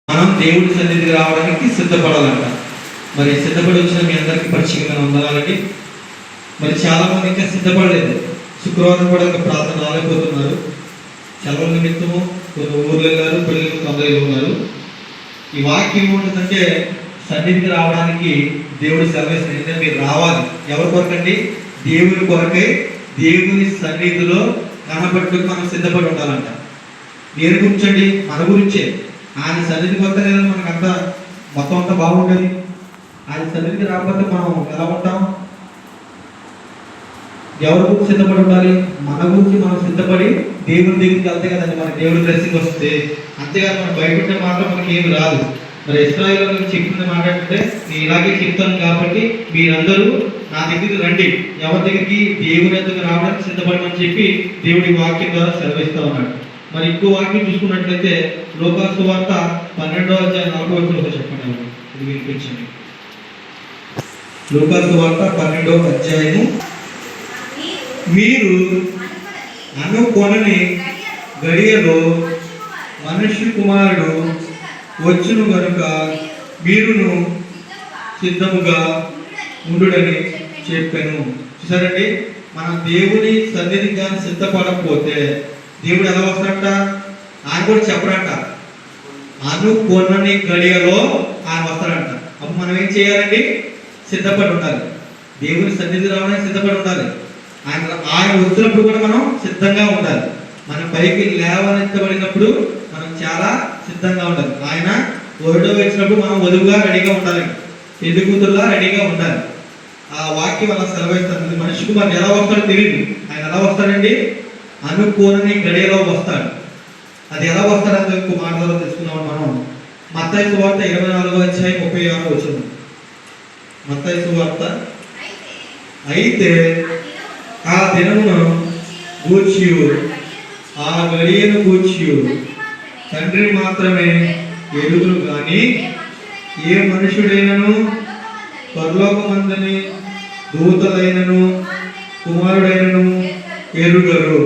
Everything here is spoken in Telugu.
మనం దేవుడి సన్నిధికి రావడానికి సిద్ధపడాలంట. మరి సిద్ధపడి వచ్చిన మీ అందరికీ పరిచయంగా ఉండాలండి. మరి చాలా మంది ఇంకా సిద్ధపడలేదు. శుక్రవారం కూడా ఇంకా ప్రార్థన రాలేకపోతున్నారు. సెలవుల నిమిత్తము కొన్ని ఊర్లు వెళ్ళారు, పిల్లలు తొందరగా ఉన్నారు. ఈ వాక్యం ఏముంటుందంటే సన్నిధికి రావడానికి దేవుడు సెలవిస్తుంది. మీరు రావాలి. ఎవరి కొరకండి? దేవుని కొరకై దేవుని సన్నిధిలో కనబట్టుకు మనం సిద్ధపడి ఉండాలంట. దేని గురించండి? మన గురించే. ఆయన సన్నిధికి వస్తే లేదా మనకంతా మొత్తం అంతా బాగుంటుంది. ఆయన సన్నిధికి రాకపోతే మనం ఎలా ఉంటాం? ఎవరి గురించి సిద్ధపడి ఉండాలి? మన గురించి మనం సిద్ధపడి దేవుని దగ్గరికి వెళ్తే కదండి మనకి దేవుడి బ్లెస్సింగ్ వస్తుంది. అంతేగాని మనం బయట ఉంటే మాత్రం మనకి ఏమి రాదు. మరి ఇశ్రాయేలు చెప్పింది మాట్లాడితే నేను ఇలాగే చెప్తాను కాబట్టి మీరందరూ నా దగ్గరికి రండి. ఎవరి దగ్గరికి? దేవుని దగ్గరికి రావడానికి సిద్ధపడమని చెప్పి దేవుడి వాక్యం ద్వారా సెలవిస్తూ ఉన్నాడు. మరి ఇంకో వాక్యం చూసుకున్నట్లయితే లూకా సువార్త 12వ అధ్యాయం 4వ వచనంలో చెప్పండి. ఇది వినిపించండి. లూకా సువార్త 12వ అధ్యాయము. మీరు అనుకొనని గడియలో మనుష్య కుమారుడు వచ్చును గనుక మీరును సిద్ధముగా ఉండుడని చెప్పాను. చూసారండి, మనం దేవుని సన్నిధికి కానీ సిద్ధపడకపోతే దేవుడు ఎలా వస్తాడంట? ఆయన కూడా చెప్పడంట. అనుకొనని గడియలో ఆయన వస్తాడంట. అప్పుడు మనం ఏం చేయాలండి? సిద్ధపడి ఉండాలి. దేవుని సన్నిధి రావడానికి సిద్ధపడి ఉండాలి. ఆయన వచ్చినప్పుడు కూడా మనం సిద్ధంగా ఉండాలి. మనం పైకి లేవనెత్తబడినప్పుడు మనం చాలా సిద్ధంగా ఉండాలి. ఆయన వరుడు వచ్చినప్పుడు మనం వధువుగా రెడీగా ఉండాలి. పెళ్లి కూతురులా రెడీగా ఉండాలి. ఆ వాక్యం అలా సెలవిస్తుంది. మనిషి కుమారుడు ఎలా వస్తాడో తెలియదు. ఆయన ఎలా వస్తాడండి? అనుకోని గడియలో వస్తాడు. అది ఎలా వస్తాడో ఇంకో మాటలో తెలుసుకున్నాం మనం. మత్తయి సువార్త 24వ అధ్యాయం 36వ వచనం. మత్తయి సువార్త. అయితే ఆ దినమును గూర్చియు ఆ గడియను గూర్చియు తండ్రి మాత్రమే ఎరుగును గాని ఏ మనుషుడైనను పరలోకమందని దూతలైనను కుమారుడైనను ఎరుగరు.